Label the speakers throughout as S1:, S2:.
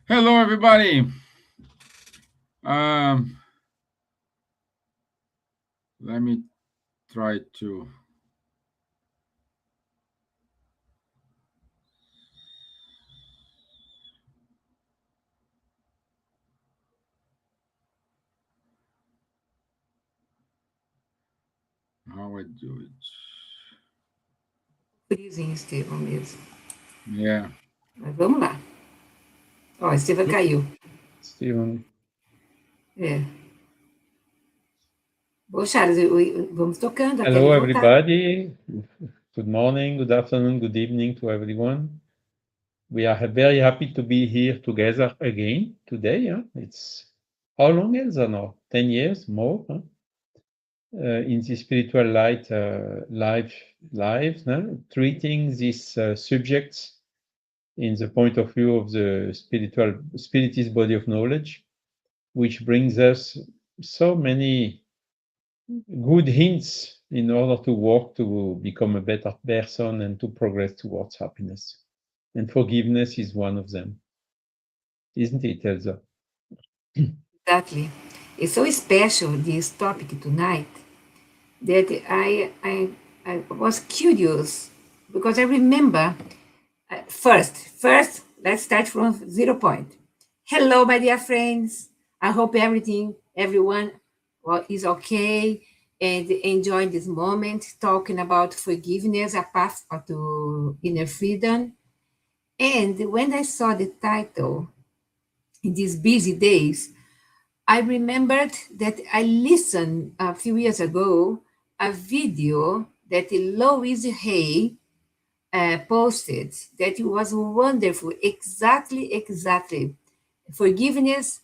S1: Hello, everybody. Um, Let me try to. How I do it.
S2: Frizinho, Stevan mesmo.
S1: Yeah.
S2: Mas vamos lá. Ó, Stevan caiu.
S3: Steven.
S2: É. Bom, Charles, vamos tocando até ele
S3: Hello,
S2: voltar.
S3: everybody. Good morning, good afternoon, good evening to everyone. We are very happy to be here together again today. It's how long, Elsa, now? 10 years more in the spiritual light lives, no? Treating these subjects in the point of view of the spiritist body of knowledge, which brings us so many good hints in order to work to become a better person and to progress towards happiness. And forgiveness is one of them, isn't it, Elsa?
S2: Exactly. It's so special, this topic tonight, that I was curious because I remember first, let's start from 0 point. Hello, my dear friends. I hope everyone is okay and enjoying this moment, talking about forgiveness, a path to inner freedom. And when I saw the title in these busy days, I remembered that I listened a few years ago a video that Louise Hay posted that was wonderful. Exactly. Forgiveness,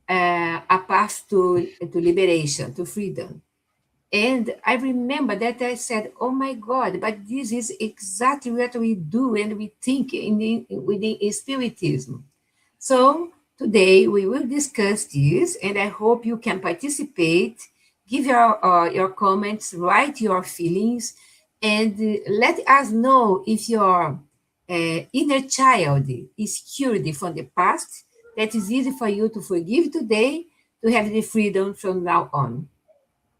S2: a path to liberation, to freedom. And I remember that I said, "Oh my God!" But this is exactly what we do and we think within Spiritism. So today we will discuss this, and I hope you can participate, give your comments, write your feelings, and let us know if your inner child is cured from the past. That is easy for you to forgive today, to have the freedom from now on.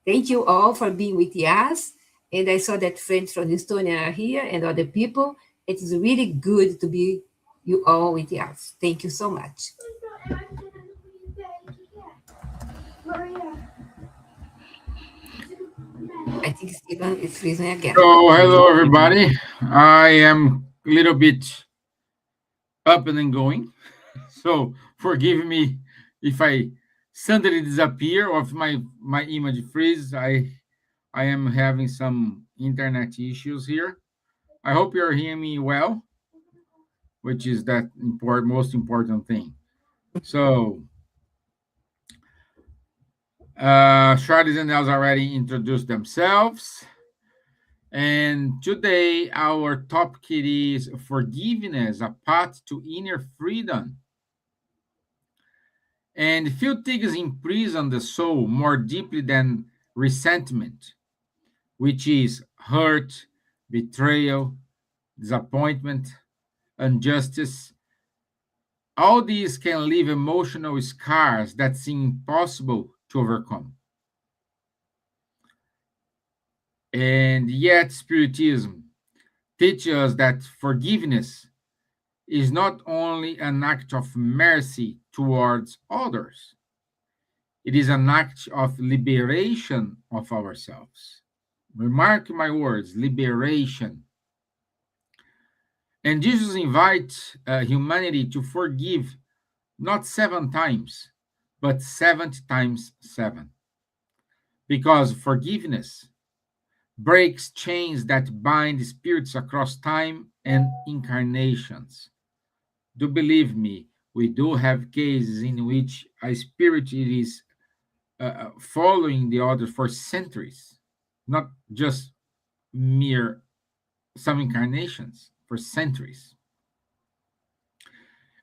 S2: Thank you all for being with us. And I saw that friends from Estonia are here and other people. It is really good to be you all with us. Thank you so much. I think Stephen is freezing again.
S1: So,
S3: Hello,
S1: hello,
S3: Steven.
S1: everybody. I am a little bit up and going. So, forgive me if I suddenly disappear or if my image freeze. I am having some internet issues here. I hope you're hearing me well, which is that most important thing. So, Charles and Els already introduced themselves. And today, our topic is forgiveness, a path to inner freedom. And few things imprison the soul more deeply than resentment, which is hurt, betrayal, disappointment, injustice. All these can leave emotional scars that seem impossible to overcome. And yet, Spiritism teaches us that forgiveness is not only an act of mercy towards others, it is an act of liberation of ourselves. Remark my words, liberation. And Jesus invites humanity to forgive not 7 times, but 70 times 7. Because forgiveness breaks chains that bind spirits across time and incarnations. Do believe me, we do have cases in which a spirit is following the other for centuries, not just mere some incarnations, for centuries.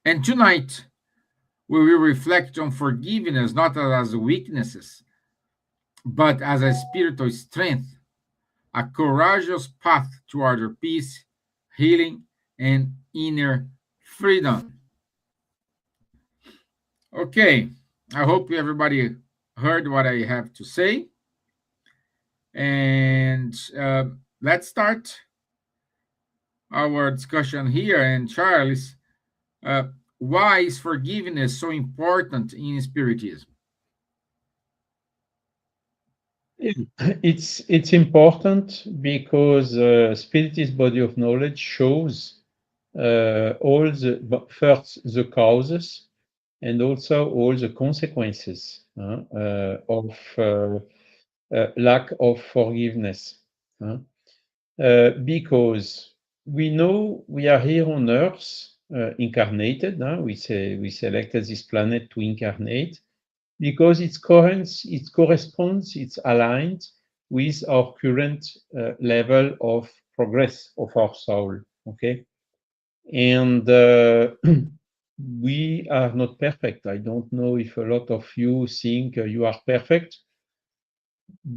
S1: And tonight, we will reflect on forgiveness not as weaknesses, but as a spiritual strength, a courageous path toward peace, healing, and inner freedom. Okay, I hope everybody heard what I have to say. And let's start our discussion here. And Charles, uh, why is forgiveness so important in Spiritism?
S3: It's important because Spiritist body of knowledge shows all first the causes and also all the consequences of lack of forgiveness. Because we know we are here on Earth, incarnated. We selected this planet to incarnate because it corresponds, it's aligned with our current level of progress of our soul. Okay, and we are not perfect. I don't know if a lot of you think you are perfect.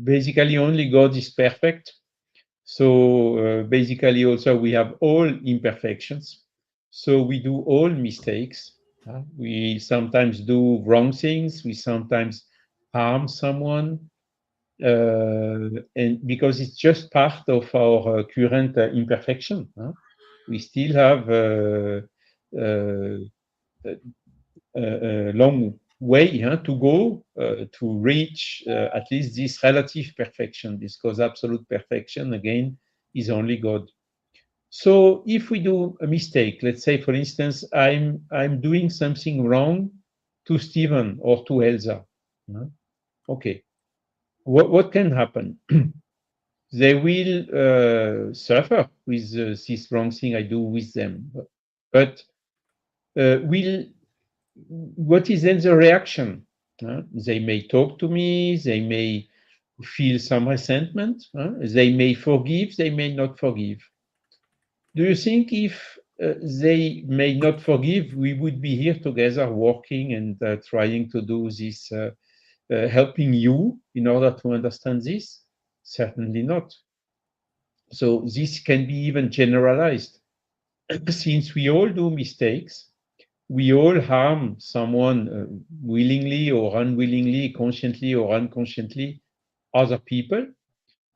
S3: Basically, only God is perfect. So basically, also we have all imperfections. So we do all mistakes. We sometimes do wrong things. We sometimes harm someone, and because it's just part of our current imperfection. We still have uh, a long way to go to reach at least this relative perfection, because absolute perfection, again, is only God. So if we do a mistake, let's say, for instance, I'm doing something wrong to Stevan or to Elsa. Okay, what can happen? They will suffer with this wrong thing I do with them. But will what is then the reaction? They may talk to me, they may feel some resentment, they may forgive, they may not forgive. Do you think if they may not forgive, we would be here together working and trying to do this, helping you in order to understand this? Certainly not. So this can be even generalized. Since we all do mistakes, we all harm someone willingly or unwillingly, consciously or unconsciously, other people.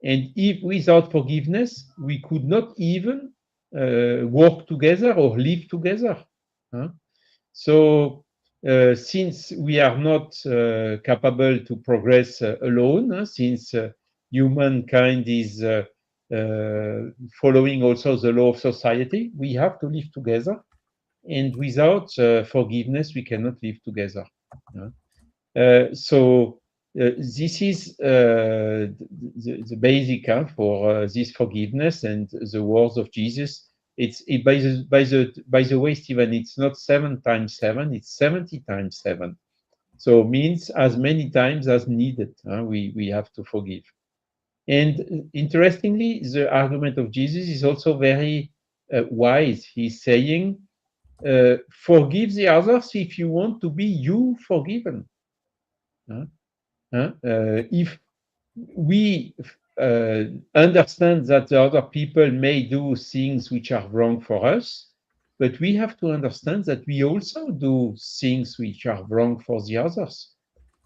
S3: And if without forgiveness, we could not even work together or live together. Huh? So, since we are not capable to progress alone, since humankind is following also the law of society, we have to live together, and without forgiveness, we cannot live together. So this is the basic for this forgiveness and the words of Jesus. By the way, Stevan, it's not 7 times 7; it's 70 times 7. So means as many times as needed. We have to forgive. And interestingly, the argument of Jesus is also very wise. He's saying, forgive the others if you want to be you forgiven. If we understand that the other people may do things which are wrong for us, but we have to understand that we also do things which are wrong for the others.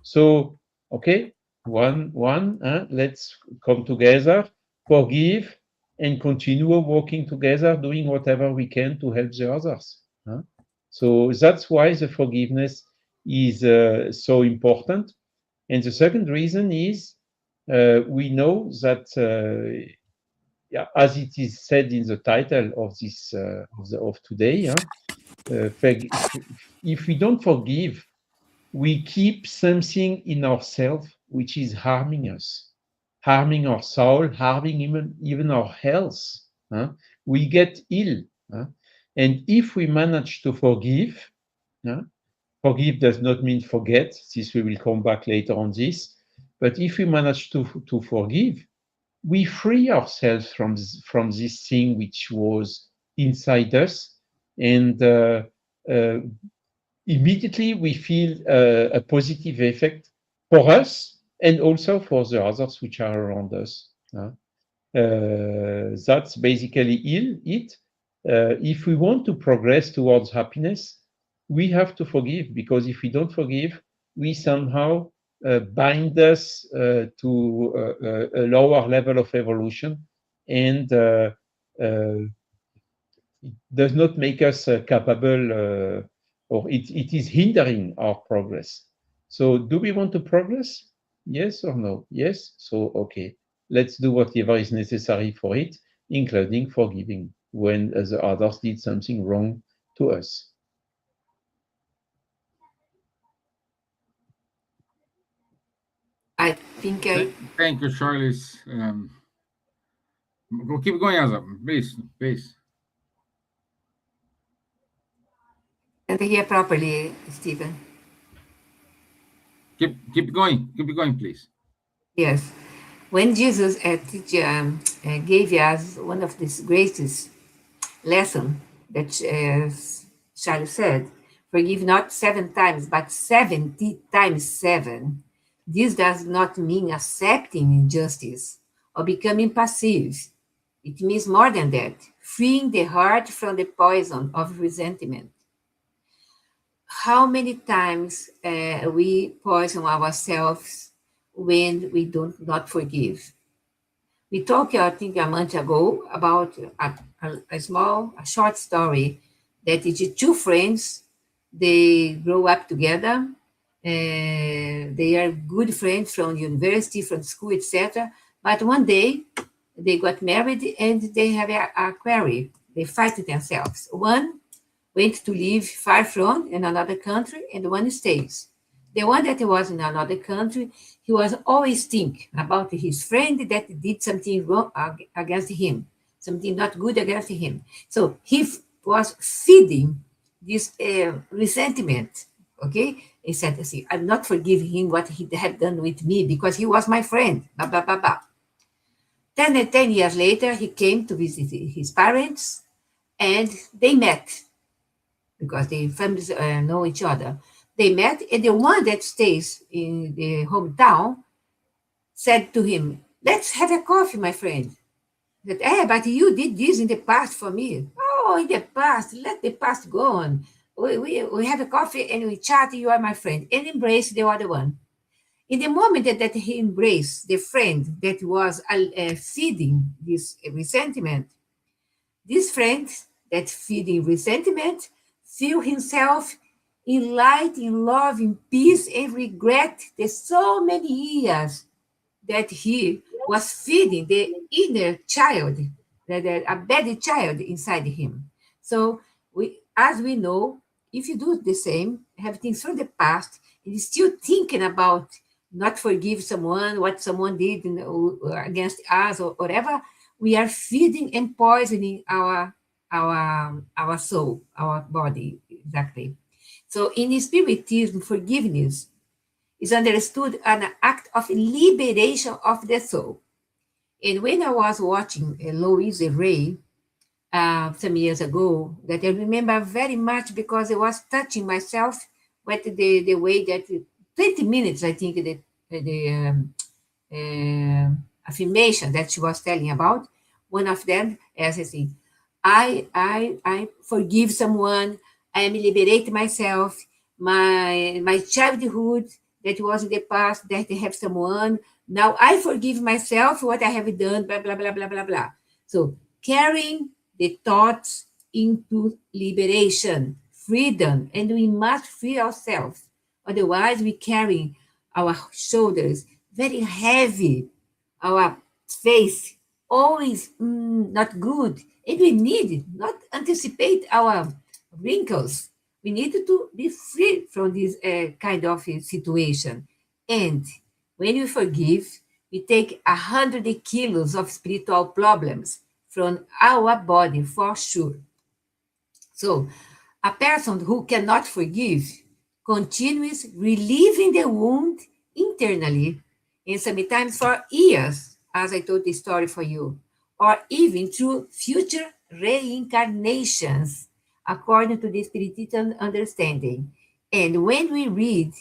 S3: So, okay, let's come together, forgive, and continue working together, doing whatever we can to help the others. So that's why the forgiveness is so important. And the second reason is we know that, yeah, as it is said in the title of this of today, if we don't forgive, we keep something in ourselves which is harming us, harming our soul, harming even our health. We get ill. And if we manage to forgive, forgive does not mean forget. This we will come back later on this. But if we manage to forgive, we free ourselves from this thing which was inside us, and uh, immediately we feel a positive effect for us and also for the others which are around us. That's basically it. If we want to progress towards happiness, we have to forgive, because if we don't forgive, we somehow bind us to a lower level of evolution, and it does not make us capable, or it is hindering our progress. So do we want to progress? Yes or no? Yes. So, okay, let's do whatever is necessary for it, including forgiving when the others did something wrong to us.
S2: I think I
S1: Thank you, Charles. Keep going, Elsa, please, please.
S2: can't hear properly, Steven.
S1: Keep going, please.
S2: Yes. When Jesus gave us one of these greatest lesson that Charlie said, forgive not 7 times, but 70 times 7. This does not mean accepting injustice or becoming passive. It means more than that, freeing the heart from the poison of resentment. How many times we poison ourselves when we don't not forgive? We talked, I think, a month ago about a short story that is two friends. They grow up together. They are good friends from university, from school, etc. But one day they got married and they have a query. They fight themselves. One went to live far from in another country, and one stays. The one that was in another country, he was always thinking about his friend that did something wrong against him, something not good against him. So he was feeding this resentment. Okay, he said, "See, I'm not forgiving him what he had done with me because he was my friend." Blah blah blah blah. 10 years later, he came to visit his parents, and they met because the families know each other. They met, and the one that stays in the hometown said to him, "Let's have a coffee, my friend." He said, but you did this in the past for me. Oh, in the past, let the past go on. We have a coffee and we chat, you are my friend, and embrace the other one. In the moment that he embraced the friend that was feeding this resentment, this friend that feeding resentment feel himself in light, in love, in peace, and regret the so many years that he was feeding the inner child, a bad child inside him. So as we know, if you do the same, have things from the past, and you're still thinking about not forgive someone, what someone did against us or whatever, we are feeding and poisoning our soul, our body, exactly. So in Spiritism, forgiveness is understood as an act of liberation of the soul. And when I was watching Louise Ray some years ago, that I remember very much because it was touching myself with the way that 20 minutes, I think, the affirmation that she was telling about. One of them, as I say, I forgive someone. I am liberate myself. My childhood that was in the past that I have someone. Now I forgive myself what I have done. Blah blah blah blah blah blah. So carrying the thoughts into liberation, freedom, and we must free ourselves. Otherwise, we carry our shoulders very heavy, our face always not good. And we need not anticipate our wrinkles. We need to be free from this kind of situation. And when we forgive, we take 100 kilos of spiritual problems from our body for sure. So, a person who cannot forgive continues relieving the wound internally, and sometimes for years, as I told the story for you, or even through future reincarnations, according to the Spiritism understanding. And when we read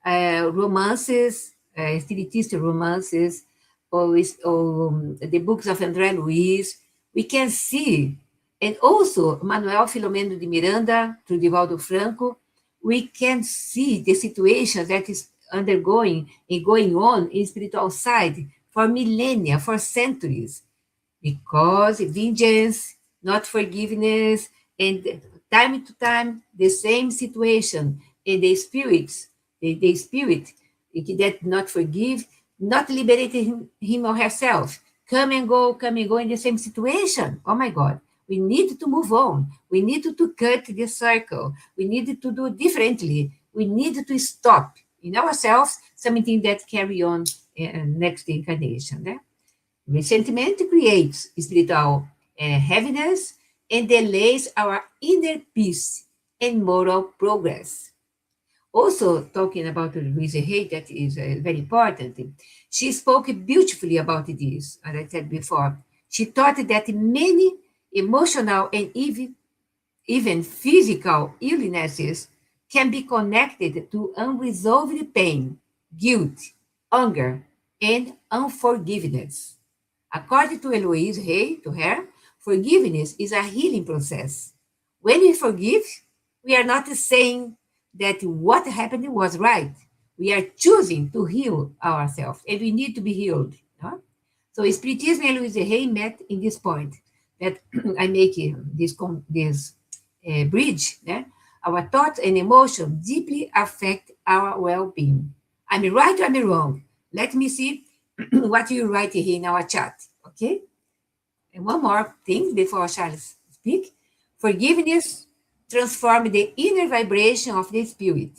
S2: romances, Spiritist romances, or the books of André Luiz, we can see, and also Manuel Filomeno de Miranda, through Divaldo Franco, we can see the situation that is undergoing and going on in spiritual side for millennia, for centuries, because vengeance, not forgiveness, and time to time the same situation, and the spirits, the spirit that not forgive, not liberating him or herself, come and go in the same situation. Oh my God. We need to move on. We need to cut the circle. We need to do differently. We need to stop in ourselves something that carry on next incarnation. Eh? Resentment creates spiritual heaviness and delays our inner peace and moral progress. Also, talking about Louise Hay, that is very important. She spoke beautifully about this, as I said before. She taught that many emotional and even physical illnesses can be connected to unresolved pain, guilt, anger, and unforgiveness. According to Eloise Hay, to her, forgiveness is a healing process. When we forgive, we are not saying that what happened was right. We are choosing to heal ourselves, and we need to be healed. No? So Spiritism and Eloise Hay met in this point that I make this bridge. Yeah? Our thoughts and emotions deeply affect our well-being. I'm right or I'm wrong? Let me see what you write here in our chat. Okay? And one more thing before Charles speak. Forgiveness transforms the inner vibration of the spirit.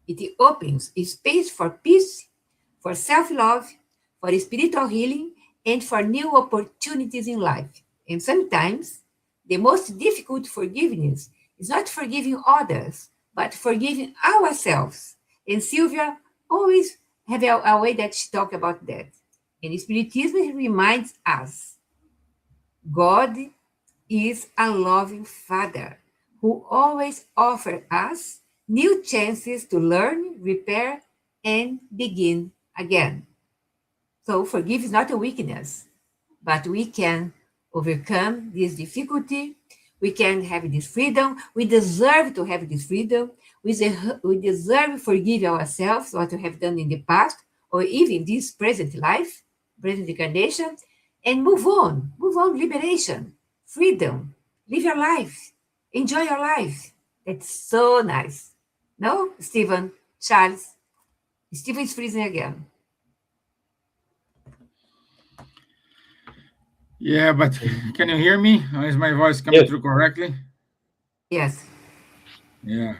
S2: It opens a space for peace, for self-love, for spiritual healing, and for new opportunities in life. And sometimes the most difficult forgiveness is not forgiving others, but forgiving ourselves. And Silvia always have a way that she talk about that. And Spiritism reminds us God is a loving Father who always offers us new chances to learn, repair, and begin again. So forgive is not a weakness, but we can overcome this difficulty. We can have this freedom. We deserve to have this freedom. We deserve to forgive ourselves what we have done in the past or even this present life, present incarnation, and move on. Move on, liberation, freedom. Live your life. Enjoy your life. That's so nice. No, Steven, Charles. Steven is freezing again.
S1: Yeah, but can you hear me? Is my voice coming
S3: Yes,
S1: through correctly?
S2: Yes.
S1: Yeah.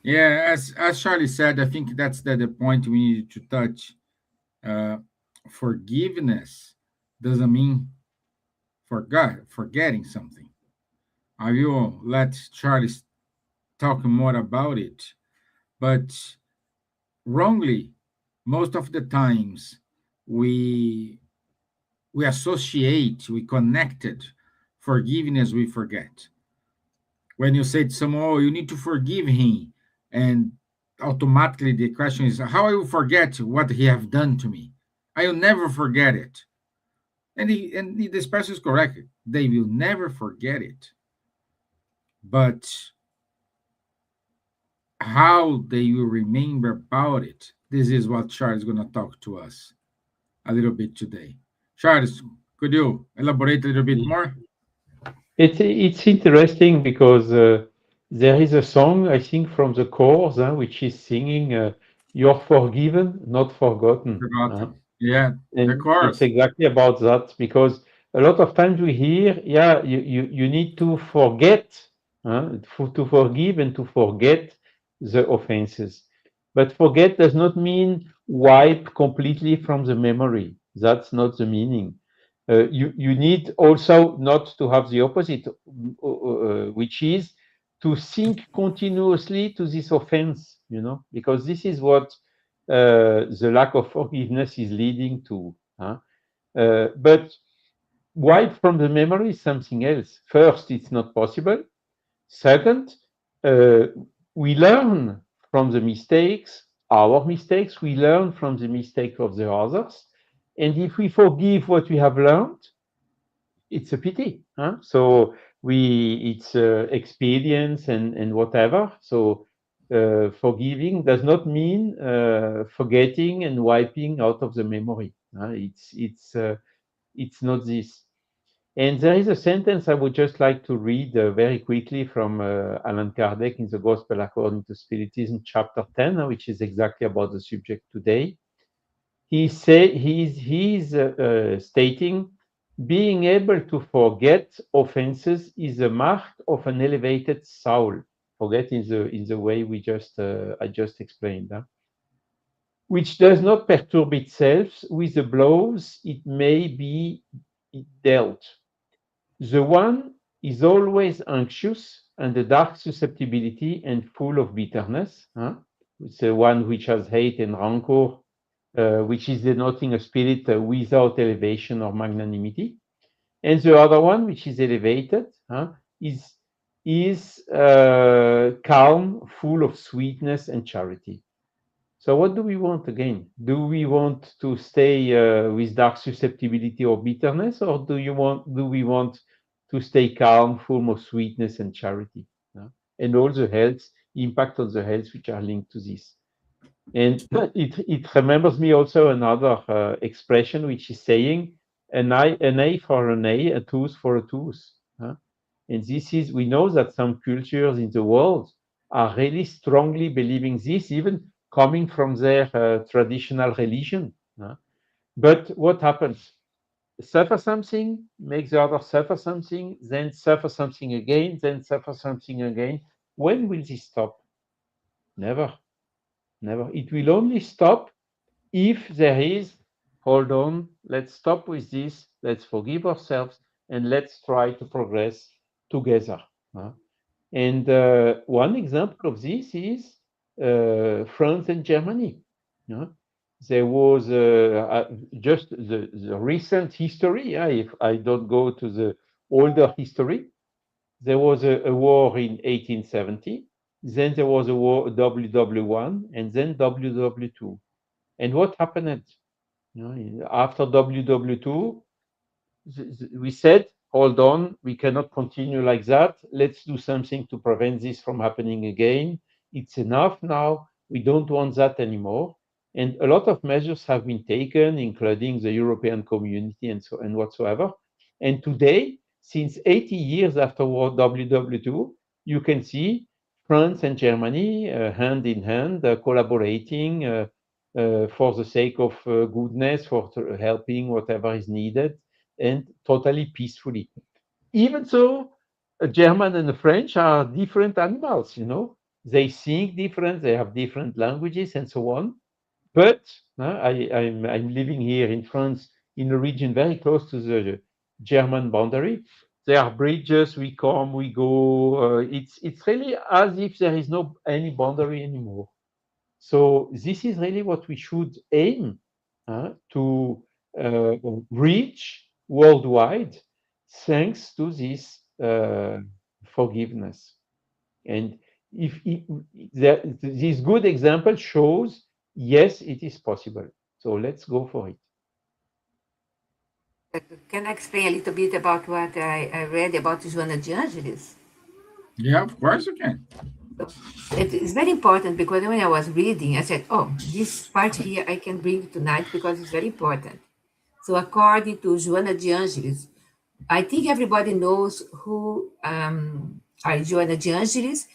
S1: Yeah, as Charlie said, I think that's the point we need to touch. Uh, Forgiveness doesn't mean forgetting something. I will let Charlie talk more about it, but wrongly, most of the times we we connected forgiveness we forget. When you say to someone, "Oh, you need to forgive him," and automatically the question is, "How I will forget what he have done to me? I will never forget it." This person is correct. They will never forget it, but how they will remember about it. This is what Charles is going to talk to us a little bit today. Charles, could you elaborate a little bit more?
S3: it's interesting because there is a song I think from the chorus which is singing "You're forgiven, not forgotten."
S1: Forgotten. Yeah, the
S3: And it's
S1: chorus.
S3: exactly about that because a lot of times we hear, yeah, you need to forget, to forgive and to forget the offenses. But forget does not mean wipe completely from the memory. That's not the meaning. You need also not to have the opposite, which is to think continuously to this offense, because this is what the lack of forgiveness is leading to. But wipe from the memory is something else. First, it's not possible. Second, uh, we learn from the mistakes, our mistakes, we learn from the mistake of the others. And if we forgive what we have learned, it's a pity. So it's experience and whatever. So forgiving does not mean forgetting and wiping out of the memory. It's not this. And there is a sentence I would just like to read very quickly from Allan Kardec in the Gospel According to Spiritism, chapter 10, which is exactly about the subject today. He's stating, being able to forget offenses is a mark of an elevated soul. Forget in the way I just explained, which does not perturb itself with the blows it may be dealt. The one is always anxious and a dark susceptibility and full of bitterness. It's the one which has hate and rancor, which is denoting a spirit without elevation or magnanimity. And the other one, which is elevated, is calm, full of sweetness and charity. So what do we want again? Do we want to stay with dark susceptibility or bitterness, or do we want to stay calm, full of sweetness and charity, and all the health impact on the health which are linked to this? And it remembers me also another expression which is saying an eye for an eye, a tooth for a tooth. And this is, we know that some cultures in the world are really strongly believing this, even coming from their traditional religion. But what happens? Suffer something, make the other suffer something, then suffer something again, then suffer something again. When will this stop? Never. Never. It will only stop if there is, hold on, let's stop with this, let's forgive ourselves, and let's try to progress together. And one example of this is France and Germany. There was just the recent history. If I don't go to the older history, there was a war in 1870. Then there was a war, WW1, and then WW2. And what happened? After WW2, we said, hold on, we cannot continue like that. Let's do something to prevent this from happening again. It's enough now. We don't want that anymore. And a lot of measures have been taken, including the European community and so and whatsoever. And today, since 80 years after World WW2, you can see France and Germany hand in hand, collaborating for the sake of goodness, for helping whatever is needed, and totally peacefully. Even so, a German and a French are different animals, They think different, they have different languages, and so on. But I'm living here in France, in a region very close to the German boundary. There are bridges, we come, we go. It's really as if there is no any boundary anymore. So this is really what we should aim to reach worldwide, thanks to this forgiveness. And this good example shows, yes, it is possible. So let's go for it.
S2: Can I explain a little bit about what I read about Joana de Angelis?
S1: Yeah, of course you can.
S2: It is very important because when I was reading, I said, oh, this part here I can bring tonight because it's very important. So according to Joana de Angelis, I think everybody knows who Joana de Angelis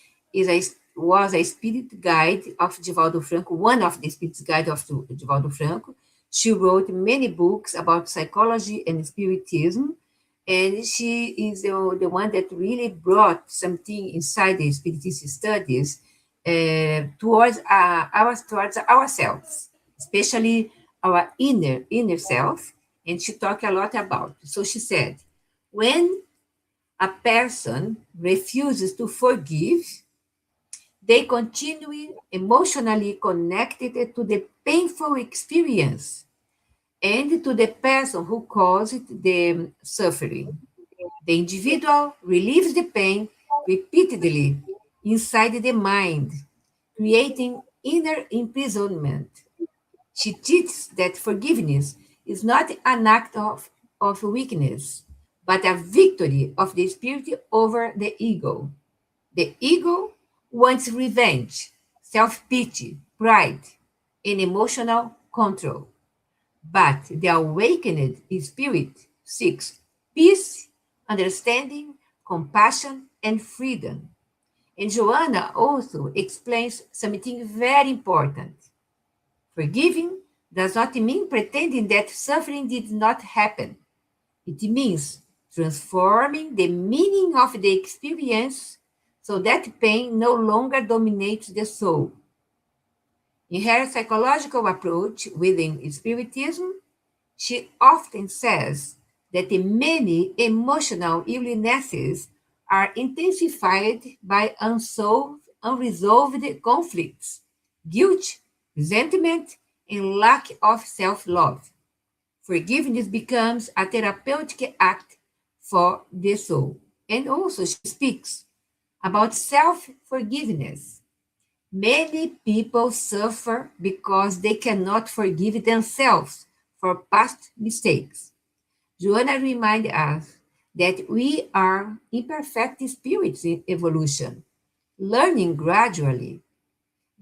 S2: was a spirit guide of Divaldo Franco, one of the spirit guide of Divaldo Franco. She wrote many books about psychology and spiritism, and she is the one that really brought something inside the spiritist studies towards ourselves, especially our inner self. And she talked a lot about. So she said, when a person refuses to forgive, they continue emotionally connected to the painful experience and to the person who caused the suffering. The individual relieves the pain repeatedly inside the mind, creating inner imprisonment. She teaches that forgiveness is not an act of weakness, but a victory of the spirit over the ego. The ego wants revenge, self-pity, pride, and emotional control. But the awakened spirit seeks peace, understanding, compassion, and freedom. And Joanna also explains something very important. Forgiving does not mean pretending that suffering did not happen. It means transforming the meaning of the experience so that pain no longer dominates the soul. In her psychological approach within Spiritism, she often says that the many emotional illnesses are intensified by unresolved conflicts, guilt, resentment, and lack of self love. Forgiveness becomes a therapeutic act for the soul. And also, she speaks about self forgiveness. Many people suffer because they cannot forgive themselves for past mistakes. Joanna reminds us that we are imperfect spirits in evolution, learning gradually.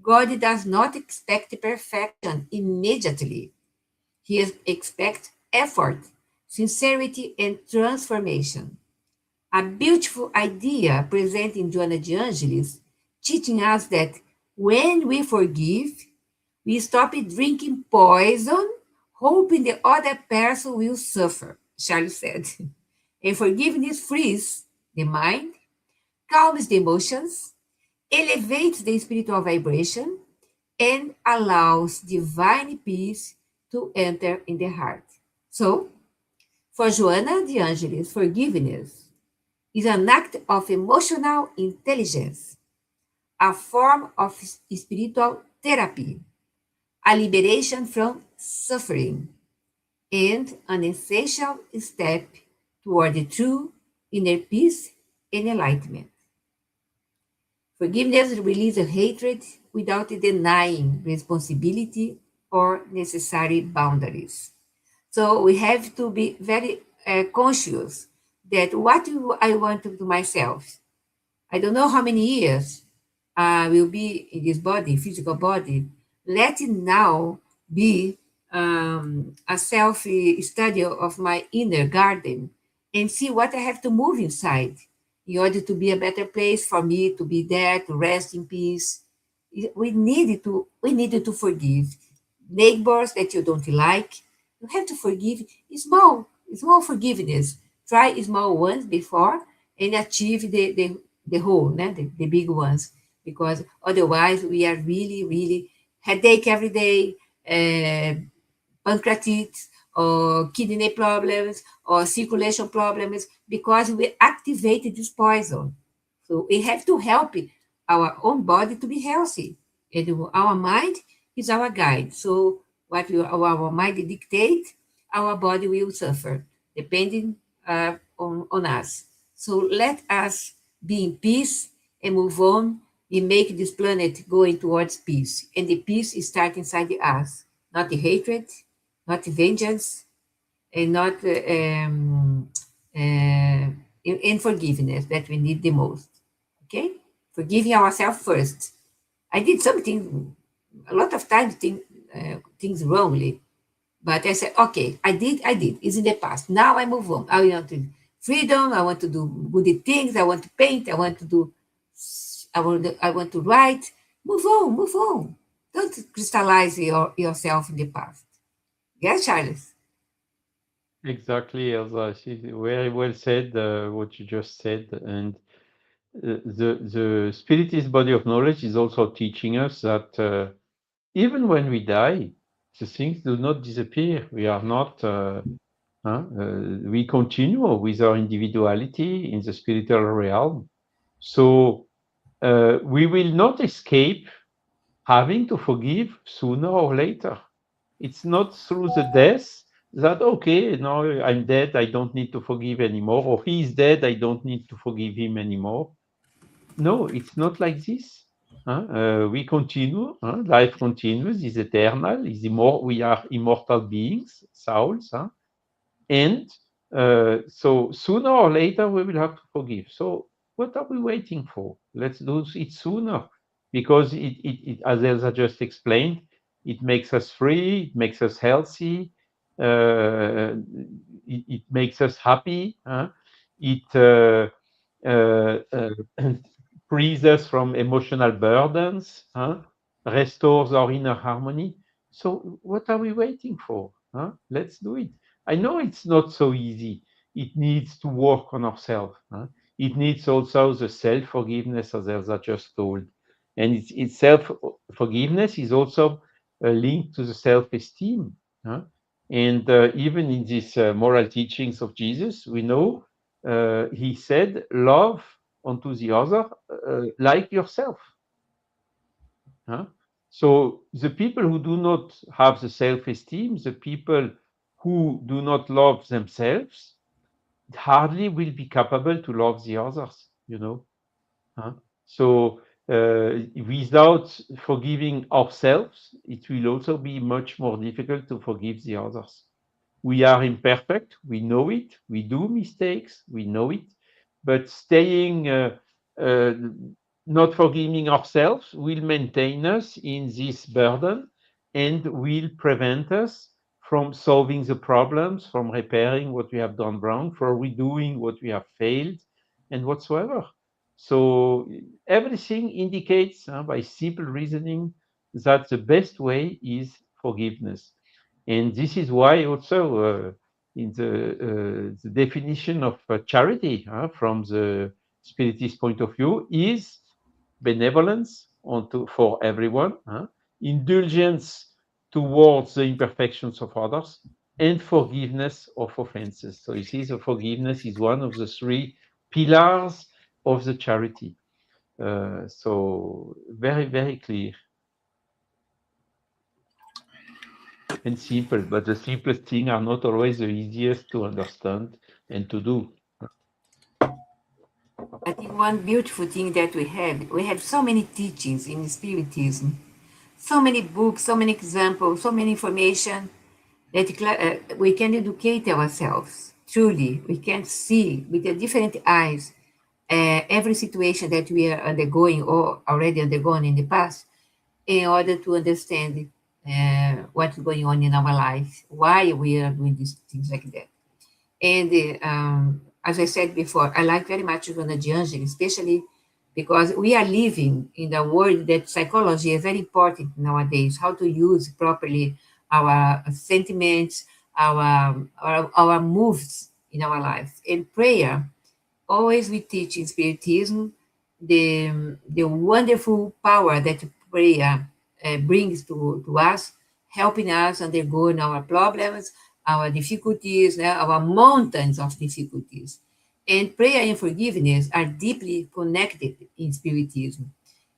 S2: God does not expect perfection immediately. He expects effort, sincerity, and transformation. A beautiful idea present in Joanna de Angelis, teaching us that when we forgive, we stop drinking poison, hoping the other person will suffer, Charles said. And forgiveness frees the mind, calms the emotions, elevates the spiritual vibration, and allows divine peace to enter in the heart. So, for Joanna de Angelis, forgiveness is an act of emotional intelligence, a form of spiritual therapy, a liberation from suffering, and an essential step toward the true inner peace and enlightenment. Forgiveness releases hatred without denying responsibility or necessary boundaries. So we have to be very conscious that what do I want to do myself? I don't know how many years I will be in this body, physical body. Let it now be a self study of my inner garden and see what I have to move inside in order to be a better place for me to be there, to rest in peace. We needed to forgive neighbors that you don't like. You have to forgive small forgiveness. Try small ones before and achieve the whole, the big ones, because otherwise we are really, really headache every day, uh, pancreatitis or kidney problems or circulation problems because we activated this poison. So we have to help our own body to be healthy. And our mind is our guide. So what our mind dictate, our body will suffer, depending on us. So let us be in peace and move on and make this planet going towards peace. And the peace is starting inside us, not the hatred, not vengeance, and not in forgiveness that we need the most. Okay? Forgiving ourselves first. I did something, a lot of times, things wrongly, but I said, okay, I did. It's in the past. Now I move on. I want to freedom. I want to do good things. I want to paint. I want to write. Move on, move on. Don't crystallize yourself in the past. Yes, Charles?
S3: Exactly, Elsa. Very well said, what you just said. And the Spiritist body of knowledge is also teaching us that even when we die, the things do not disappear. We are not, we continue with our individuality in the spiritual realm. So we will not escape having to forgive sooner or later. It's not through the death that, okay, now I'm dead, I don't need to forgive anymore, or he's dead, I don't need to forgive him anymore. No, it's not like this. We continue, life continues, is eternal, we are immortal beings, souls, and so sooner or later we will have to forgive. So what are we waiting for? Let's do it sooner. because as Elsa just explained, it makes us free, it makes us healthy, it makes us happy. It frees us from emotional burdens, restores our inner harmony. So what are we waiting for? Let's do it. I know it's not so easy. It needs to work on ourselves. It needs also the self-forgiveness, as Elsa just told. And it's self-forgiveness is also linked to the self-esteem. And even in these moral teachings of Jesus, we know he said, love unto the other like yourself. So the people who do not have the self-esteem, the people who do not love themselves, hardly will be capable to love the others, So without forgiving ourselves, it will also be much more difficult to forgive the others. We are imperfect, we know it, we do mistakes, we know it, but staying uh, not forgiving ourselves will maintain us in this burden and will prevent us from solving the problems, from repairing what we have done wrong, from redoing what we have failed, and whatsoever. So everything indicates by simple reasoning that the best way is forgiveness. And this is why also in the definition of charity from the Spiritist point of view is benevolence for everyone, indulgence towards the imperfections of others, and forgiveness of offenses. So you see, the forgiveness is one of the three pillars of the charity. So very, very clear and simple, but the simplest things are not always the easiest to understand and to do.
S2: I think one beautiful thing that we have so many teachings in Spiritism, so many books, so many examples, so many information that we can educate ourselves. Truly, we can see with the different eyes every situation that we are undergoing or already undergone in the past in order to understand what's going on in our life, why we are doing these things like that. And as I said before, I like very much Joana de Angeli, especially because we are living in a world that psychology is very important nowadays, how to use properly our sentiments, our moves in our life. And prayer, always we teach in Spiritism the wonderful power that prayer brings to us, helping us undergo our problems, our difficulties, our mountains of difficulties. And prayer and forgiveness are deeply connected in Spiritism,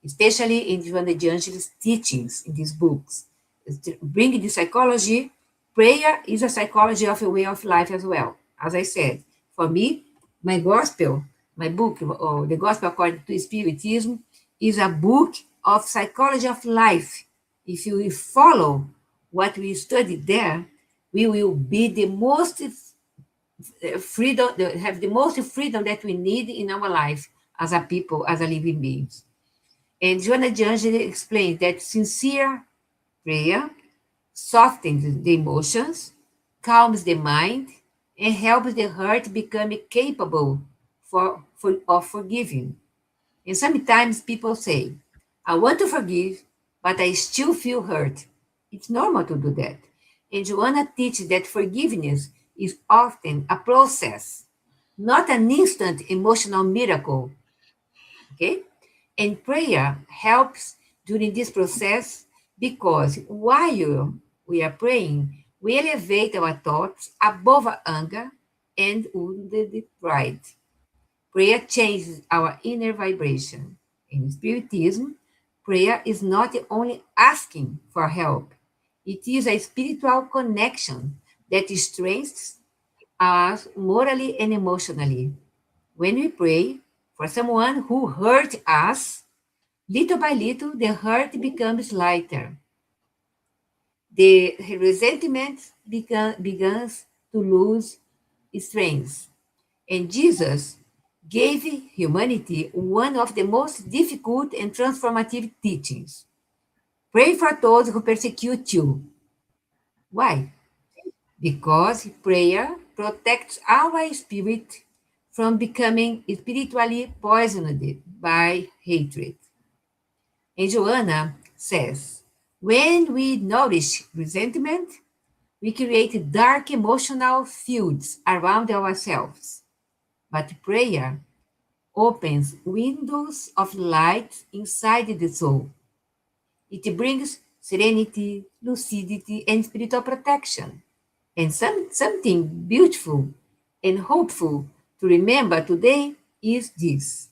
S2: especially in Joana de Angelis' teachings in these books. Bringing the psychology, prayer is a psychology of a way of life as well. As I said, for me, my gospel, my book, or the Gospel According to Spiritism, is a book of psychology of life. If you follow what we studied there, we will be the most freedom, have the most freedom that we need in our life as a people, as a living beings. And Joana de Angeli explains that sincere prayer softens the emotions, calms the mind, and helps the heart become capable of forgiving. And sometimes people say, I want to forgive, but I still feel hurt. It's normal to do that. And Joanna teaches that forgiveness is often a process, not an instant emotional miracle. Okay? And prayer helps during this process because while we are praying, we elevate our thoughts above our anger and wounded pride. Prayer changes our inner vibration. In Spiritism, prayer is not only asking for help, it is a spiritual connection that strengthens us morally and emotionally. When we pray for someone who hurt us, little by little the hurt becomes lighter. The resentment begins to lose strength. And Jesus gave humanity one of the most difficult and transformative teachings. Pray for those who persecute you. Why? Because prayer protects our spirit from becoming spiritually poisoned by hatred. And Joanna says, when we nourish resentment, we create dark emotional fields around ourselves. But prayer opens windows of light inside the soul. It brings serenity, lucidity, and spiritual protection. And something beautiful and hopeful to remember today is this: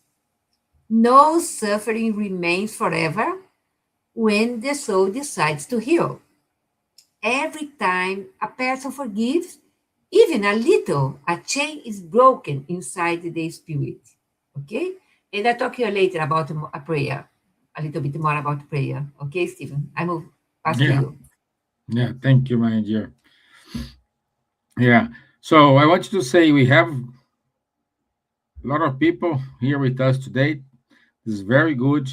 S2: no suffering remains forever when the soul decides to heal. Every time a person forgives, even a little, a chain is broken inside the spirit. Okay? And I'll talk to you later about a prayer, a little bit more about prayer. Okay, Stephen? I move pass to
S1: Yeah.
S2: you.
S1: Yeah. Thank you, my dear. Yeah. So I want you to say we have a lot of people here with us today. This is very good.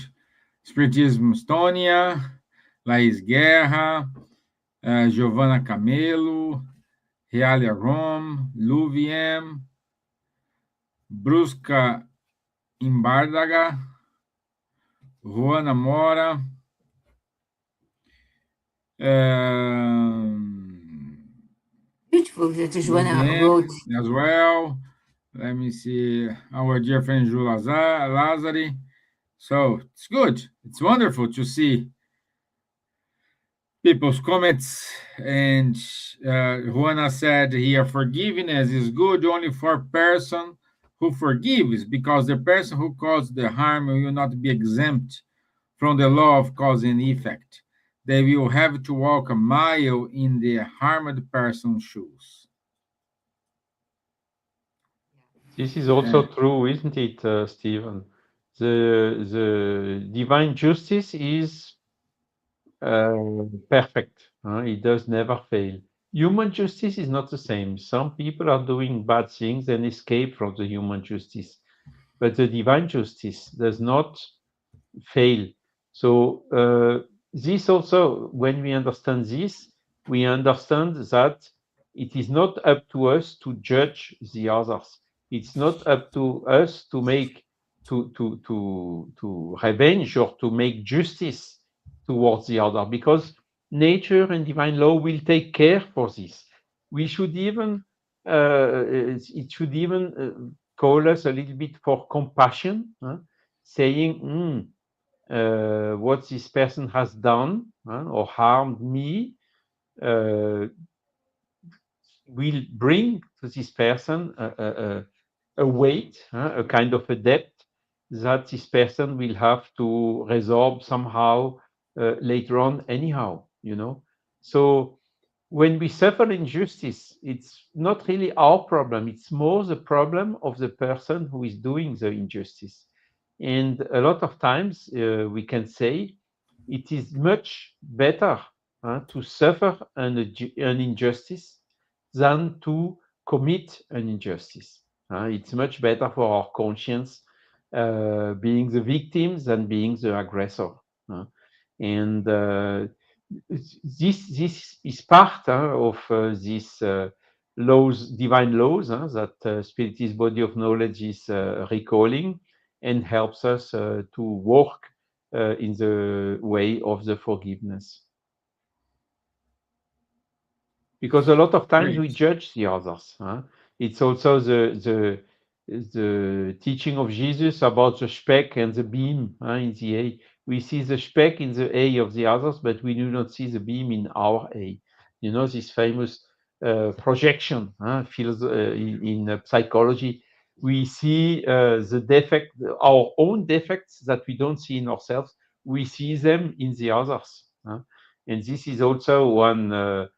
S1: Spiritismo Estônia, Laís Guerra, Giovanna Camelo, Realia Rom, Luviem, Brusca Imbárdaga, Juana Mora,
S2: Beautiful that Joanna wrote.
S1: Luviem as well. Let me see. Our dear friend Ju Lazari. So it's good. It's wonderful to see people's comments. And Juana said here, forgiveness is good only for a person who forgives, because the person who caused the harm will not be exempt from the law of cause and effect. They will have to walk a mile in the harmed person's shoes.
S3: This is
S1: Uh,
S3: also true, isn't it, Steven? The divine justice is perfect. It does never fail. Human justice is not the same. Some people are doing bad things and escape from the human justice, but the divine justice does not fail. So this also, when we understand this, we understand that it is not up to us to judge the others. It's not up to us to make to revenge or to make justice towards the other, because nature and divine law will take care for this. We should even it should even call us a little bit for compassion, saying, what this person has done or harmed me uh, will bring to this person a weight, a kind of a debt that this person will have to resolve somehow later on, anyhow, you know. So when we suffer injustice, it's not really our problem. It's more the problem of the person who is doing the injustice. And a lot of times we can say it is much better to suffer an injustice than to commit an injustice. It's much better for our conscience being the victims than being the aggressor. And this is part of these laws, divine laws, that Spiritist body of knowledge is recalling, and helps us to walk in the way of the forgiveness. Because a lot of times we
S1: Great.
S3: judge the others. It's also the teaching of Jesus about the speck and the beam in the eye. We see the speck in the eye of the others, but we do not see the beam in our eye. You know, this famous projection in psychology. We see the defect, our own defects that we don't see in ourselves. We see them in the others. And this is also one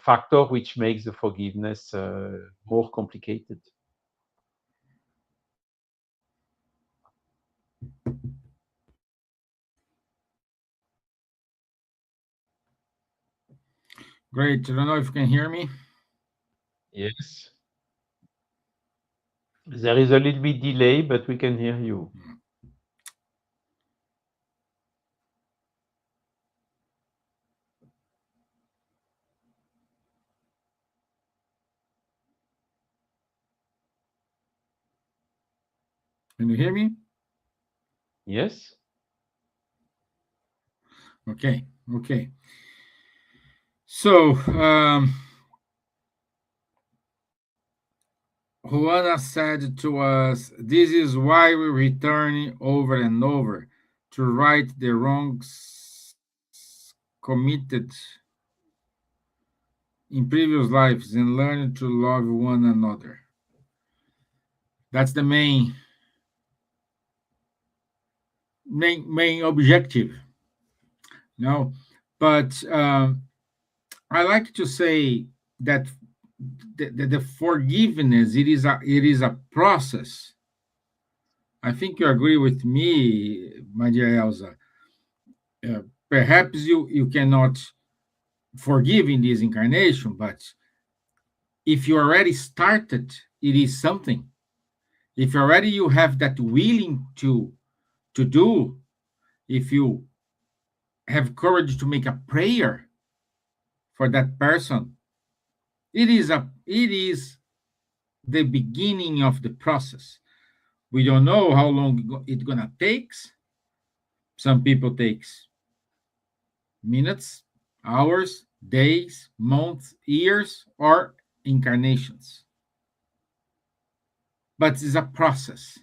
S3: factor which makes the forgiveness more complicated.
S1: Great. I don't know if you can hear me.
S3: Yes. There is a little bit delay, but we can hear you.
S1: Can you hear me?
S3: Yes?
S1: Okay, okay. So, Juana said to us, "This is why we return over and over to right the wrongs committed in previous lives and learn to love one another." That's the main objective. No, but I like to say that the forgiveness, it is a process. I think you agree with me, my dear Elsa. Perhaps you cannot forgive in this incarnation, but if you already started, it is something. If already you have that willing to do, if you have courage to make a prayer for that person, it is the beginning of the process. We don't know how long it's gonna takes. Some people takes minutes, hours, days, months, years, or incarnations. But it's a process.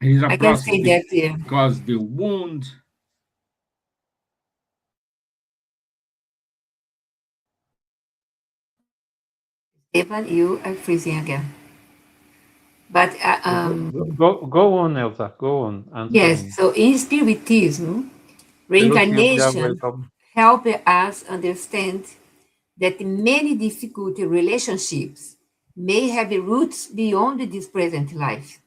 S1: It is a
S2: I can
S1: process
S2: say that
S1: because the wound.
S2: Stevan, you are freezing again. But
S3: Go on, Elsa. Go on
S2: yes,
S3: answering.
S2: so in Spiritism,
S3: Hello, Silvia.
S2: reincarnation
S3: Welcome.
S2: help us understand that many difficult relationships may have roots beyond this present life.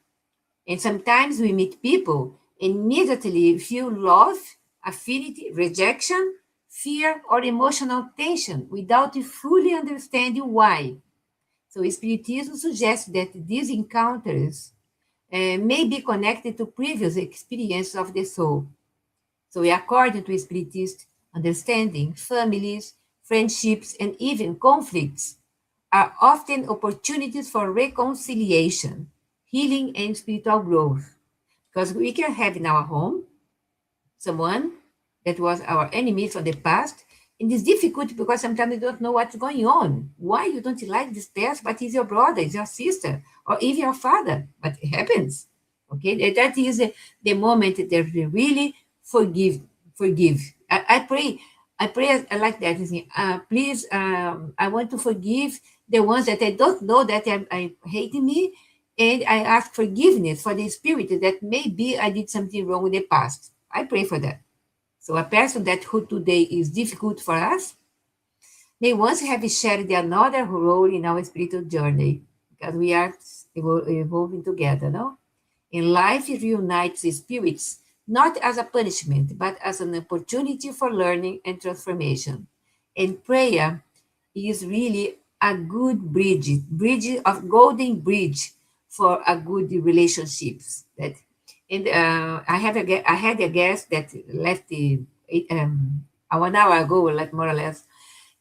S2: And sometimes we meet people and immediately feel love, affinity, rejection, fear, or emotional tension without fully understanding why. So, Spiritism suggests that these encounters may be connected to previous experiences of the soul. So, according to Spiritist understanding, families, friendships, and even conflicts are often opportunities for reconciliation, healing, and spiritual growth. Because we can have in our home someone that was our enemy from the past. And it's difficult because sometimes you don't know what's going on. Why you don't like this person, but he's your brother, he's your sister, or even your father. But it happens. Okay, that is the moment that we really forgive. I pray like that. Please, I want to forgive the ones that I don't know that I hate me, and I ask forgiveness for the spirit that maybe I did something wrong in the past. I pray for that. So a person that who today is difficult for us may once have shared another role in our spiritual journey because we are evolving together, no? And life reunites the spirits not as a punishment, but as an opportunity for learning and transformation. And prayer is really a good bridge of golden bridge for a good relationships. That and I had a guest that left a 1 hour ago, like more or less,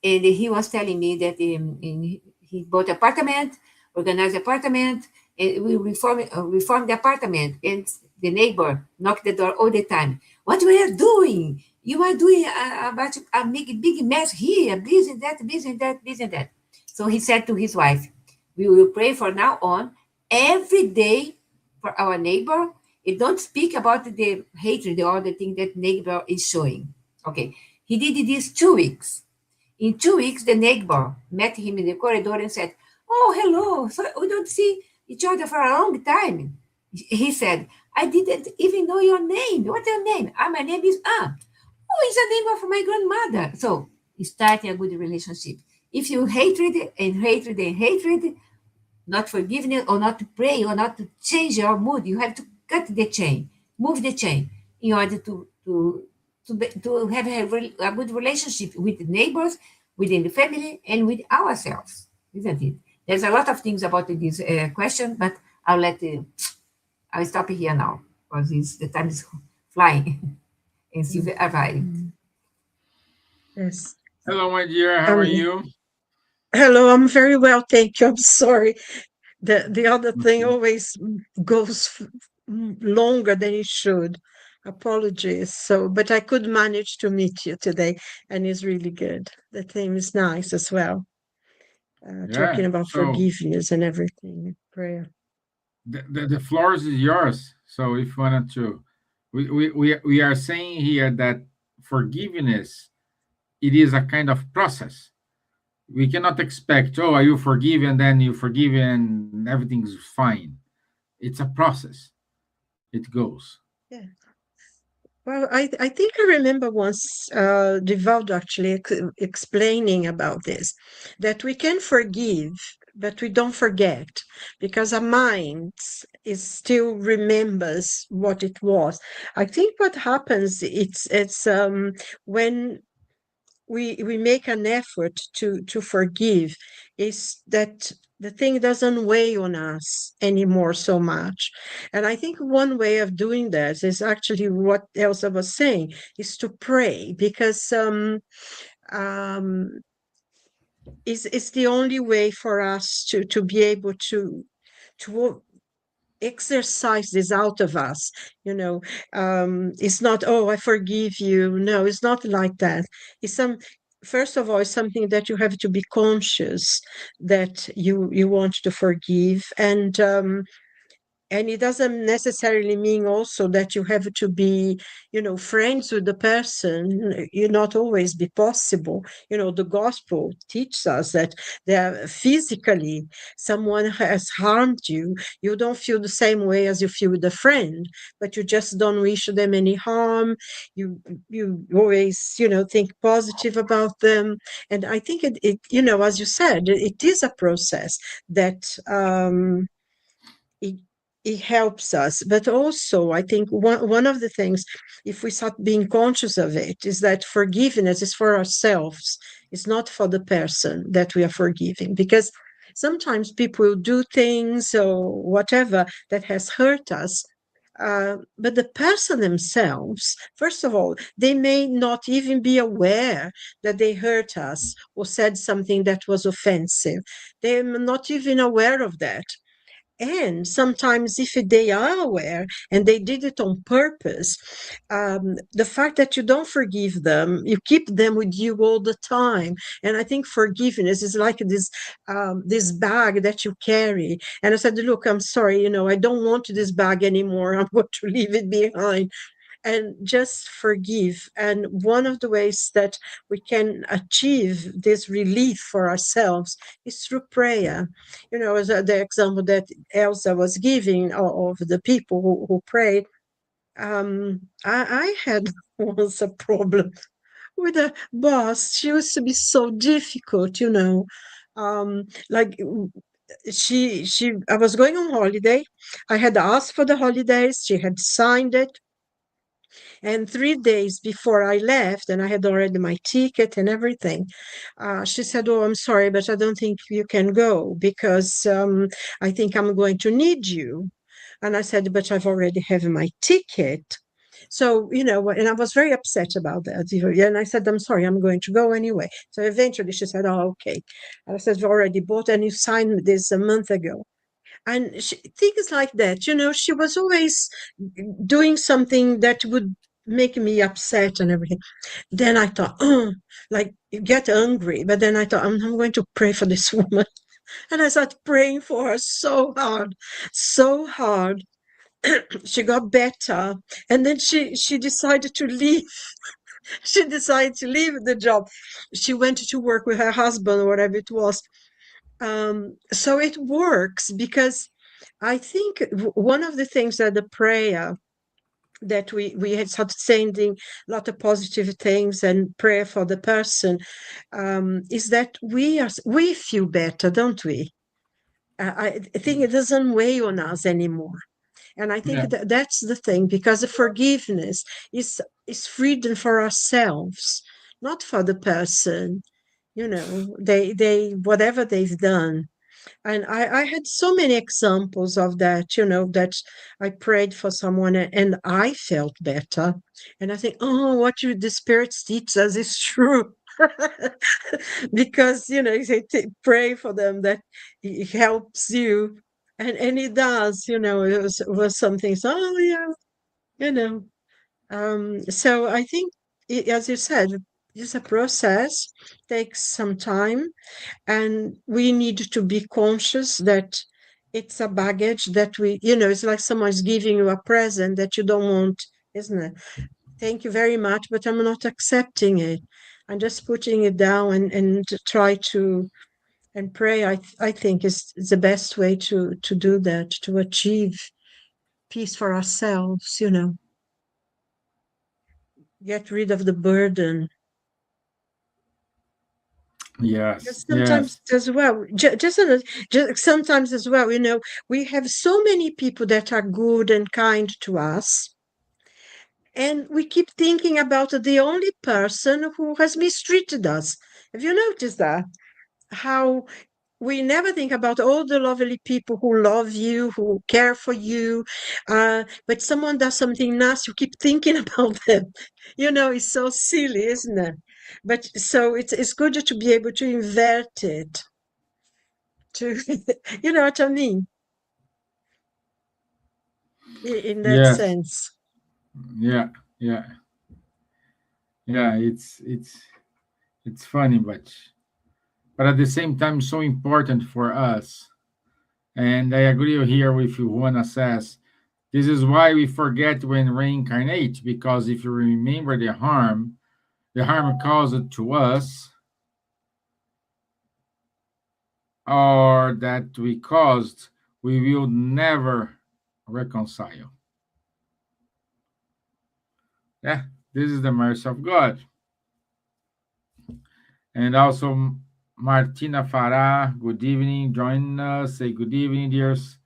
S2: and he was telling me that he bought apartment, organized apartment, and we reformed the apartment, and the neighbor knocked the door all the time. What we are doing? You are doing a big mess here, this and that, this and that, this and that. So he said to his wife, "We will pray for now on every day for our neighbor, and don't speak about the hatred or the thing that neighbor is showing." Okay, he did this 2 weeks. In 2 weeks, the neighbor met him in the corridor and said, "Oh, hello. So we don't see each other for a long time." He said, "I didn't even know your name. What's your name?" "Ah, my name is Ah." "Oh, it's the name of my grandmother." So starting a good relationship. If you hatred and hatred and hatred, not forgiveness or not to pray or not to change your mood, you have to cut the chain, move the chain in order to have a good relationship with the neighbors, within the family, and with ourselves, isn't it? There's a lot of things about this question, but I'll stop here now because the time is flying and Silvia arrived.
S4: Yes.
S1: Hello, my dear. How are
S4: Um,
S1: you?
S4: Hello, I'm very well, thank you. I'm sorry. The other thing
S1: Okay.
S4: always goes longer than it should. Apologies. So, but I could manage to meet you today, and it's really good. The theme is nice as well.
S1: Yeah.
S4: Talking about
S1: So
S4: forgiveness and everything, prayer.
S1: the floor is yours. So if you wanted to, we are saying here that forgiveness, it is a kind of process. We cannot expect, oh, are you forgiven? Then you forgive and everything's fine. It's a process. It goes.
S4: Yeah. Well, I think I remember once Rivaldo actually explaining about this, that we can forgive, but we don't forget, because our mind is still remembers what it was. I think what happens it's when we make an effort to forgive, is that the thing doesn't weigh on us anymore so much. And I think one way of doing that is actually what Elsa was saying, is to pray, because um it's the only way for us to be able to exercise this out of us. you know it's not, oh, I forgive you. No, it's not like that. It's some First of all, it's something that you have to be conscious that you want to forgive. And it doesn't necessarily mean also that you have to be, friends with the person. You not always be possible. The gospel teaches us that there physically someone has harmed you. You don't feel the same way as you feel with a friend, but you just don't wish them any harm. You always, think positive about them. And I think as you said, it is a process that it, it helps us. But also, I think one of the things, if we start being conscious of it, is that forgiveness is for ourselves. It's not for the person that we are forgiving, because sometimes people will do things or whatever that has hurt us. But the person themselves, first of all, they may not even be aware that they hurt us or said something that was offensive. They're not even aware of that. And sometimes, if they are aware and they did it on purpose, the fact that you don't forgive them, you keep them with you all the time. And I think forgiveness is like this bag that you carry. And I said, look, I'm sorry, I don't want this bag anymore. I'm going to leave it behind and just forgive. And one of the ways that we can achieve this relief for ourselves is through prayer. As the example that Elsa was giving of the people who prayed. I had once a problem with a boss. She used to be so difficult. Like I was going on holiday. I had asked for the holidays. She had signed it. And 3 days before I left, and I had already my ticket and everything, she said, "Oh, I'm sorry, but I don't think you can go, because I think I'm going to need you." And I said, "But I've already have my ticket." So, and I was very upset about that. And I said, "I'm sorry, I'm going to go anyway." So eventually she said, "Oh, okay." And I said, "I've already bought, and you signed this a month ago." And things like that. She was always doing something that would make me upset and everything. Then I thought, oh, like, you get angry. But then I thought, I'm going to pray for this woman. And I started praying for her so hard, so hard. She got better. And then she decided to leave. She decided to leave the job. She went to work with her husband or whatever it was. So it works, because I think one of the things that the prayer that we had started saying a lot of positive things and prayer for the person, is that we feel better, don't we? I think it doesn't weigh on us anymore. And I think
S1: Yeah.
S4: that's the thing, because the forgiveness is freedom for ourselves, not for the person. They whatever they've done. And I had so many examples of that, that I prayed for someone and I felt better. And I think, oh, what the Spirit teaches us is true. Because, you say, pray for them that it helps you. And it does, it was something, so, oh, yeah, you know. So I think, as you said, it's a process, takes some time, and we need to be conscious that it's a baggage that it's like someone's giving you a present that you don't want, isn't it? Thank you very much, but I'm not accepting it. I'm just putting it down and try to and pray. I think is the best way to do that, to achieve peace for ourselves. Get rid of the burden.
S1: Yes,
S4: Because
S1: yes,
S4: sometimes as well, just sometimes as well, we have so many people that are good and kind to us, and we keep thinking about the only person who has mistreated us. Have you noticed that? How we never think about all the lovely people who love you, who care for you. But someone does something nice, you keep thinking about them. It's so silly, isn't it? But so it's good to be able to invert it. To you know what I mean? In that
S1: yes,
S4: sense.
S1: yeah, yeah, yeah. It's funny, but at the same time, so important for us. And I agree here with you. Juana says this is why we forget when reincarnate, because if you remember the harm caused to us, or that we caused, we will never reconcile. Yeah, this is the mercy of God. And also, Martina Farah, good evening. Join us. Say good evening, dears.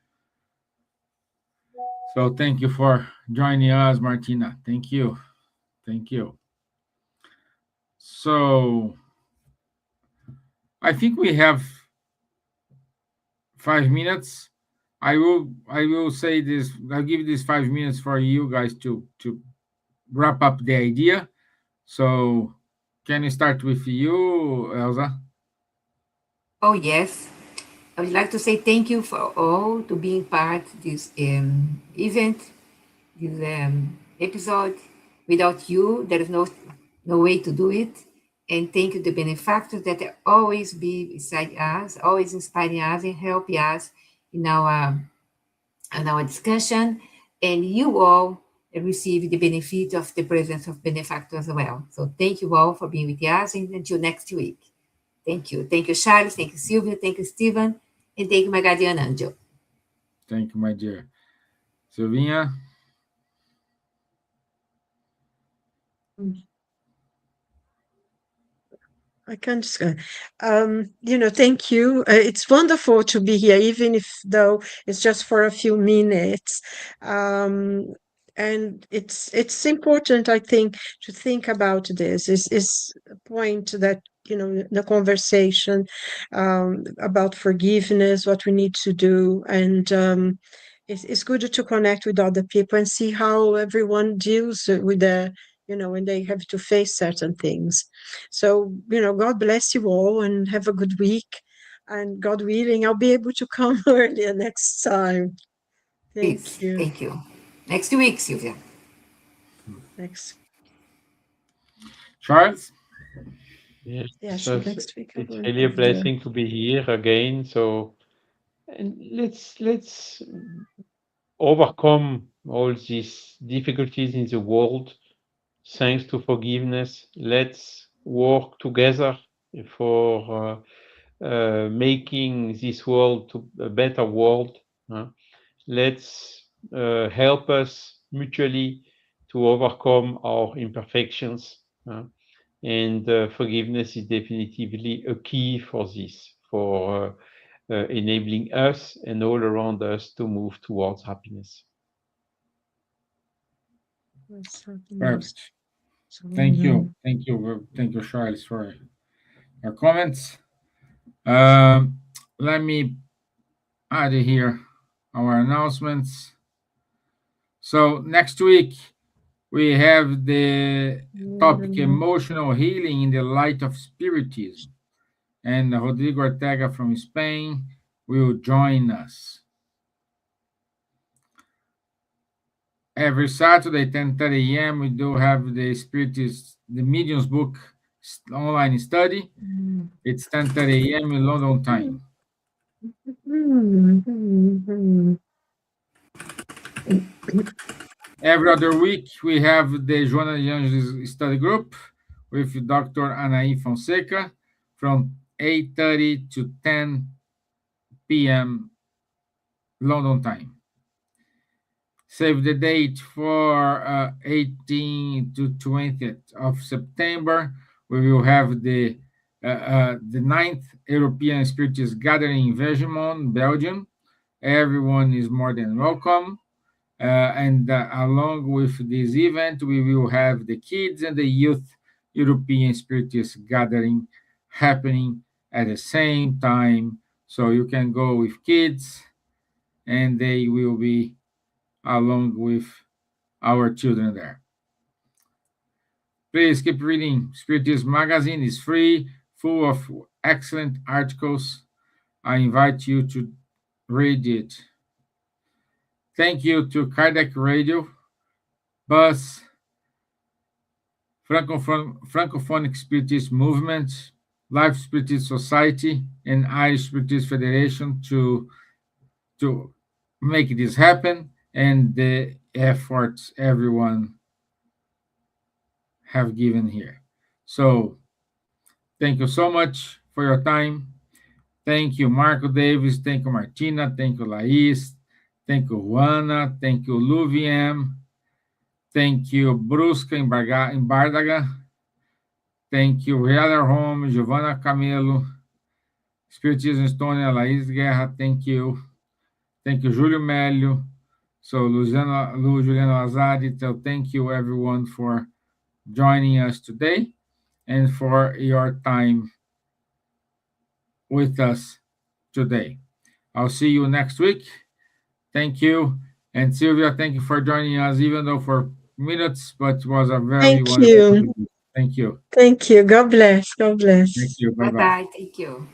S1: So thank you for joining us, Martina. Thank you. Thank you. So I think we have 5 minutes. I will say this. I'll give this 5 minutes for you guys to wrap up the idea. So can we start with you, Elsa?
S2: Oh, yes. I would like to say thank you for all to being part this event, this episode. Without you, there is no way to do it. And thank you to benefactors that always be beside us, always inspiring us and helping us in our discussion. And you all receive the benefit of the presence of benefactors as well. So thank you all for being with us, and until next week. Thank you. Thank you, Charles. Thank you, Silvia. Thank you, Stevan. And thank you, my guardian angel.
S1: Thank you, my dear. Silvia?
S4: I can't just thank you. It's wonderful to be here, even if though it's just for a few minutes. And it's important, I think, to think about this. Is a point that the conversation about forgiveness, what we need to do, and it's good to connect with other people and see how everyone deals with when they have to face certain things. So, God bless you all and have a good week. And God willing, I'll be able to come earlier next time. Thank
S2: Please.
S4: you.
S2: Thank you. Next week, Silvia.
S4: Next,
S1: Charles?
S3: Yes,
S4: yeah, sure.
S3: so
S4: Next week
S3: it's
S4: I'll
S3: really a
S4: be there.
S3: blessing to be here again. So, and let's overcome all these difficulties in the world thanks to forgiveness. Let's work together for making this world to a better world. Let's help us mutually to overcome our imperfections. And forgiveness is definitively a key for this, for enabling us and all around us to move towards happiness.
S4: That's happiness.
S1: Perfect.
S4: So,
S1: Thank you. Thank you. Thank you, Charles, for your comments. Um, Let me Out of here, our announcements. So next week we have the topic emotional healing in the light of spiritism, and Rodrigo Ortega from Spain will join us. Every Saturday, 10:30 a.m., we do have the Medium's book online study. It's 10:30 a.m. in London time. Every other week, we have the Joana de Anjos study group with Dr. Anaí Fonseca from 8:30 to 10 p.m. London time. Save the date for 18 to 20th of September. We will have the 9th European Spiritist Gathering in Vegemont, Belgium. Everyone is more than welcome. And along with this event, we will have the kids and the youth European Spiritist Gathering happening at the same time. So you can go with kids and they will be along with our children there. Please keep reading. Spiritism Magazine is free, full of excellent articles. I invite you to read it. Thank you to Kardec Radio, Buzz, Francophonic Spiritist Movement, Life Spiritist Society, and Irish Spiritist Federation to make this happen, and the efforts everyone have given here. So thank you so much for your time. Thank you, Marco Davis. Thank you, Martina. Thank you, Laís. Thank you, Juana. Thank you, Luviem. Thank you, Brusca em Bardaga. Thank you, Heather Home, Giovanna Camelo, Spiritism Estônia, Laís Guerra. Thank you. Thank you, Júlio Mélio. So, Juliana Lazari. So, thank you, everyone, for joining us today and for your time with us today. I'll see you next week. Thank you. And Silvia, thank you for joining us, even though for minutes, but it was a very
S4: Thank
S1: wonderful
S4: you.
S1: evening. Thank you.
S4: Thank you. God bless. God bless.
S1: Thank you. Bye
S2: Bye
S1: bye.
S2: bye. Thank you.